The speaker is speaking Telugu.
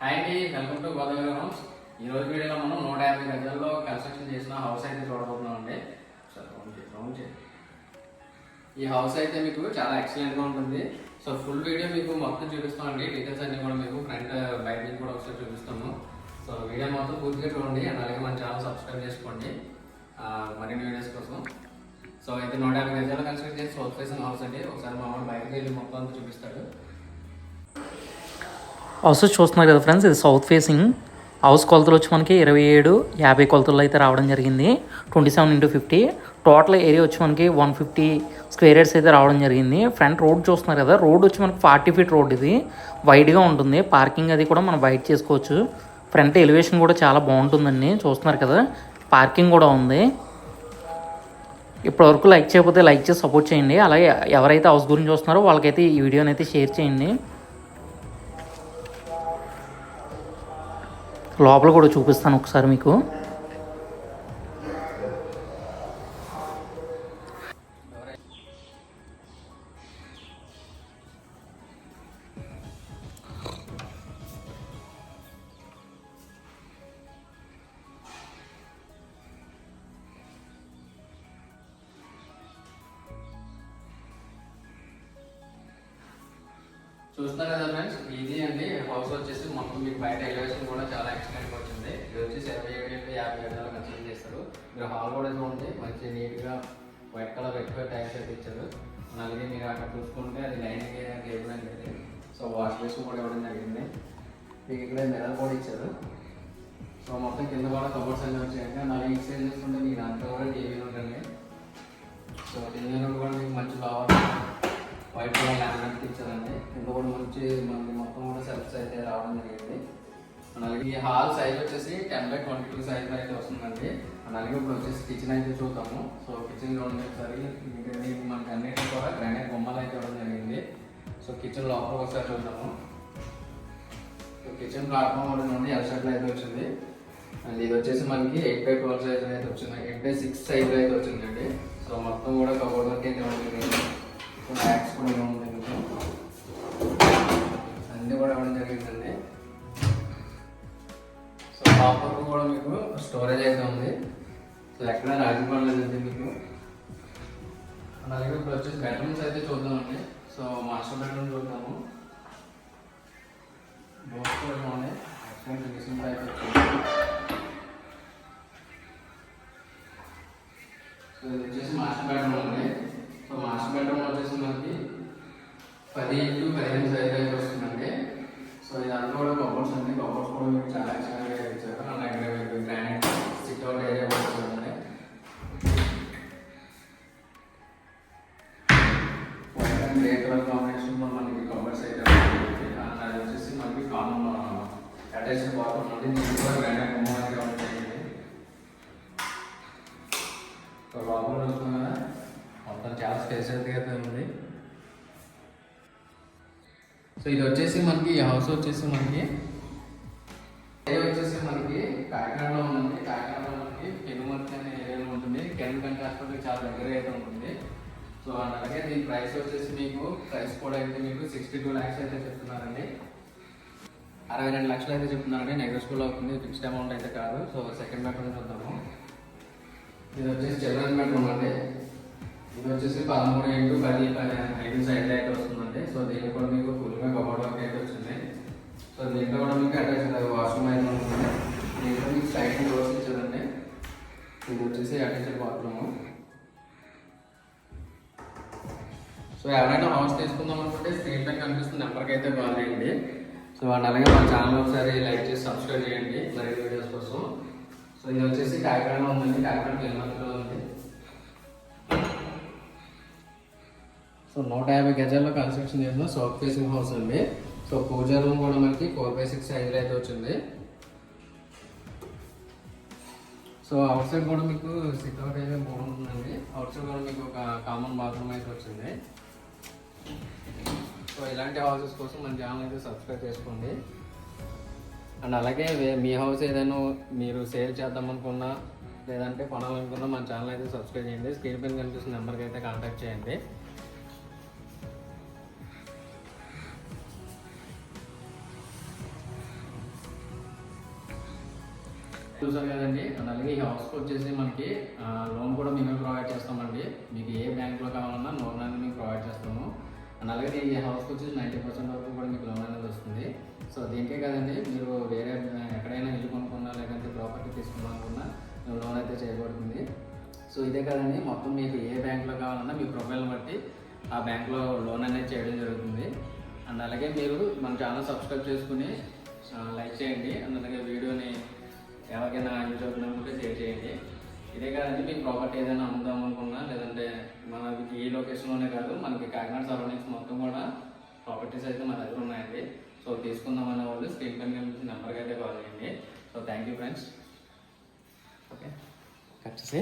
హాయ్ అండి, వెల్కమ్ టు గోదావరి హౌస్. ఈ రోజు వీడియోలో మనం 150 గజాల్లో కన్స్ట్రక్షన్ చేసిన హౌస్ అయితే చూడబోతున్నాం అండి. ఈ హౌస్ అయితే మీకు చాలా ఎక్సలెంట్గా ఉంటుంది. సో ఫుల్ వీడియో మీకు మొత్తం చూపిస్తామండి. డీటెయిల్స్ అన్ని కూడా మీకు ఫ్రంట్ బయట నుంచి కూడా ఒకసారి చూపిస్తాము. సో వీడియో మొత్తం పూర్తిగా చూడండి అండ్ అలాగే మన ఛానల్ సబ్స్క్రైబ్ చేసుకోండి మరిన్ని వీడియోస్ కోసం. సో అయితే 150 గజాల్లో కన్స్ట్రక్ట్ చేసి సౌత్ ఫేసింగ్ హౌస్ అండి. ఒకసారి మామూలు బయటకు వెళ్ళి మొత్తం అంతా చూపిస్తాడు. హౌస్ చూస్తున్నారు కదా ఫ్రెండ్స్, ఇది సౌత్ ఫేసింగ్ హౌస్. కొలతలు వచ్చి మనకి 27-50 కొలతల్లో అయితే రావడం జరిగింది. 27x50 టోటల్ ఏరియా వచ్చి మనకి 150 స్క్వేర్ యార్డ్స్ అయితే రావడం జరిగింది. ఫ్రంట్ రోడ్ చూస్తున్నారు కదా, రోడ్ వచ్చి మనకి 40 ఫీట్ రోడ్. ఇది వైడ్గా ఉంటుంది. పార్కింగ్ అది కూడా మనం వైడ్ చేసుకోవచ్చు. ఫ్రంట్ ఎలివేషన్ కూడా చాలా బాగుంటుందండి. చూస్తున్నారు కదా, పార్కింగ్ కూడా ఉంది. ఇప్పటివరకు లైక్ చేయకపోతే లైక్ చేసి సపోర్ట్ చేయండి. అలాగే ఎవరైతే హౌస్ గురించి చూస్తున్నారో వాళ్ళకైతే ఈ వీడియోని అయితే షేర్ చేయండి. లోపల కూడా చూపిస్తాను ఒకసారి మీకు. చూస్తున్నారు కదా ఫ్రెండ్స్, ఇది అండి హౌస్ వచ్చేసి మొత్తం మీకు బయట ఎలివేషన్ కూడా చాలా ఎక్సలెంట్గా వచ్చింది. ఇది వచ్చేసి 27-50 గజాలు కన్స్ట్రక్ట్ చేస్తారు. మీరు హాల్ కూడా చూడండి, మంచి నీట్గా వైట్ కలర్ ఎక్కువ టైల్స్ అయితే ఇచ్చారు. అలాగే మీరు అక్కడ చూసుకుంటే అది డైనింగ్ టేబుల్ అనేది. సో వాష్ బేసిన్ కూడా ఇవ్వడం జరిగింది. మీకు ఇక్కడ మిర్రర్ కూడా ఇచ్చారు. సో మొత్తం కింద కూడా కబోర్డ్స్ అన్నీ వచ్చాయండి. అలాగే ఎక్స్చేంజ్ చేసుకుంటే మీకు దాంట్లో కూడా టీవీ ఉంటుంది. సో టీవీ కూడా మీకు మంచి లోవర్ వైట్ కలర్ ల్యాంప్ ఇచ్చారండి. కింద కూడా మనకి మొత్తం కూడా సెల్ఫ్స్ అయితే రావడం జరిగింది. అలాగే ఈ హాల్ సైజ్ వచ్చేసి 10x22 సైజ్ అయితే వస్తుందండి. అలాగే ఇప్పుడు వచ్చేసి కిచెన్ అయితే చూద్దాము. సో కిచెన్ చూడండి ఒకసారి, మనకి అన్నిటికీ కూడా గ్రానైట్ బొమ్మలు అయితే ఇవ్వడం జరిగింది. సో కిచెన్ లోపల ఒకసారి చూద్దాము. సో కిచెన్ ప్లాట్ఫామ్ కూడా నుండి ఎల్ షేప్లో అయితే వచ్చింది. అండ్ ఇది వచ్చేసి మనకి 8x12 సైజ్ అయితే వచ్చింది. 8x6 సైజ్ అయితే వచ్చిందండి. సో మొత్తం కూడా కబోర్డ్ వర్క్ అయితే ఇవ్వడం జరిగింది. మ్యాక్స్ కూడా ఇవ్వడం అన్నీ కూడా ఇవ్వడం జరిగిందండి. సో టాప్ వరకు కూడా మీకు స్టోరేజ్ అయితే ఉంది. సో ఎక్కడ రాజీ పడలేదండి మీకు. అలాగే ఇప్పుడు వచ్చేసి బెడ్రూమ్స్ అయితే చూద్దామండి. సో మాస్టర్ బెడ్రూమ్ చూద్దాము. డోర్స్ కూడా బాగున్నాయి. రీసెంట్ అయితే వచ్చింది. సో ఇది వచ్చేసి మాస్టర్ బెడ్రూమ్ అండి. సో మాస్టర్ బెడ్రూమ్ వచ్చేసి మనకి 10x15 సైజ్ అయితే వస్తుందండి. సో ఇదంతా కూడా కబోర్డ్స్ అండి. కబోర్డ్స్ కూడా మీకు చాలా ఎక్స్ట్రాగా ఇచ్చారు. అలాగే మీకు గ్రానైట్ సిట్ అవుట్ ఏరియా కూడా వస్తుందండి. వైట్ అండ్ గ్రే కలర్ కాంబినేషన్లో మనకి కబోర్డ్స్ అయితే అది వచ్చేసి మనకి కామన్ అటాచ్డ్ బాత్రూమ్ అండి. దీనికి కూడా గ్రానైట్ బొమ్మ అయితే ఉంటాయండి. సో లోపల చూస్తున్నాం కదా, మొత్తం చాలా స్పేస్ అయితే ఉంది. సో ఇది వచ్చేసి మనకి హౌస్ వచ్చేసి మనకి కాకినాడలో ఉందండి. కాకినాడలో మనకి పెనుమర్తి అనే ఏరియాలో ఉంటుంది. కెన్ కంటి హాస్పిటల్కి చాలా దగ్గర అయితే ఉంటుంది. సో అలాగే దీని ప్రైస్ వచ్చేసి మీకు ప్రైస్ కూడా అయితే మీకు 62 lakhs అయితే చెప్తున్నారండి. 62 లక్షలు అయితే చెప్తున్నారండి. నెగోషియబుల్ అవుతుంది, ఫిక్స్డ్ అమౌంట్ అయితే కాదు. సో సెకండ్ బెడ్రూమ్ చూద్దాము. ఇది వచ్చేసి చిల్డ్రన్ బెడ్రూమ్ అండి. ఇది వచ్చేసి 13x10 సైజ్ అయితే వస్తుందండి. సో దీనికి కూడా మీకు ఫుల్గా కబోర్డ్ వర్క్ అయితే వచ్చింది. సో దీంట్లో కూడా మీకు అటాచ్డ్ వాష్రూమ్ అయితే ఉంటుంది. దీంట్లో మీకు సైడ్ డోర్స్ ఇచ్చారండి. ఇది వచ్చేసి అటాచ్డ్ బాత్రూమ్. సో ఎవరైనా హౌస్ తీసుకుందాం అనుకుంటే స్క్రీన్ పైన కనిపిస్తున్న నెంబర్కి అయితే కాల్ చేయండి. సో అండ్ అలాగే మన ఛానల్ ఒకసారి లైక్ చేసి సబ్స్క్రైబ్ చేయండి మరిన్ని వీడియోస్ కోసం. సో ఇది వచ్చేసి కాకినాడలో ఉందండి. కాకినాడ పెనుమర్తిలో ఉంది. సో 150 గజాల్లో కన్స్ట్రక్షన్ చేసిన సౌత్ ఫేసింగ్ హౌస్ అండి. సో పూజా రూమ్ కూడా మనకి 4x6 సైజులో అయితే వచ్చింది. సో అవుట్ సైడ్ కూడా మీకు సిట్అవుట్ అయితే బాగుంటుందండి. అవుట్ సైడ్ కూడా మీకు ఒక కామన్ బాత్రూమ్ అయితే వచ్చింది. సో ఇలాంటి హౌసెస్ కోసం మన ఛానల్ అయితే సబ్స్క్రైబ్ చేసుకోండి. అండ్ అలాగే మీ హౌస్ ఏదైనా మీరు సేల్ చేద్దాం అనుకున్నా లేదంటే కొనాలనుకున్నా మన ఛానల్ అయితే సబ్స్క్రైబ్ చేయండి. స్క్రీన్ పైన కనిపిస్తున్న నెంబర్కి అయితే కాంటాక్ట్ చేయండి. చూసారు కదండి. అండ్ అలాగే ఈ హౌస్కి వచ్చేసి మనకి లోన్ కూడా మేమే ప్రొవైడ్ చేస్తామండి. మీకు ఏ బ్యాంక్లో కావాలన్నా లోన్ అనేది మేము ప్రొవైడ్ చేస్తాము. అండ్ అలాగే ఈ హౌస్కి వచ్చేసి 90% వరకు కూడా మీకు లోన్ అనేది వస్తుంది. సో దీనికే కదండి, మీరు వేరే ఎక్కడైనా ఇల్లు కొనుక్కున్నా లేదంటే ప్రాపర్టీ తీసుకున్నానుకున్నా లోన్ అయితే చేయబడుతుంది. సో ఇదే కదండి, మొత్తం మీకు ఏ బ్యాంక్లో కావాలన్నా మీ ప్రొఫైల్ని బట్టి ఆ బ్యాంక్లో లోన్ అనేది చేయడం జరుగుతుంది. అండ్ అలాగే మీరు మన ఛానల్ సబ్స్క్రైబ్ చేసుకుని లైక్ చేయండి. అండ్ అలాగే వీడియోని ఎవరికైనా యూజ్ అవుతున్నప్పుడు షేర్ చేయండి. ఇదే కాదండి, మీకు ప్రాపర్టీ ఏదైనా అమ్ముదాం అనుకున్నా లేదంటే మనకి ఈ లొకేషన్లోనే కాదు, మనకి కాకినాడ సరౌండింగ్స్ మొత్తం కూడా ప్రాపర్టీస్ అయితే మన దగ్గర ఉన్నాయండి. సో తీసుకుందామనే వాళ్ళు స్క్రీన్ పైన కనిపించిన నెంబర్కి అయితే కాల్ చేయండి. So thank you friends. Okay, cut చేసి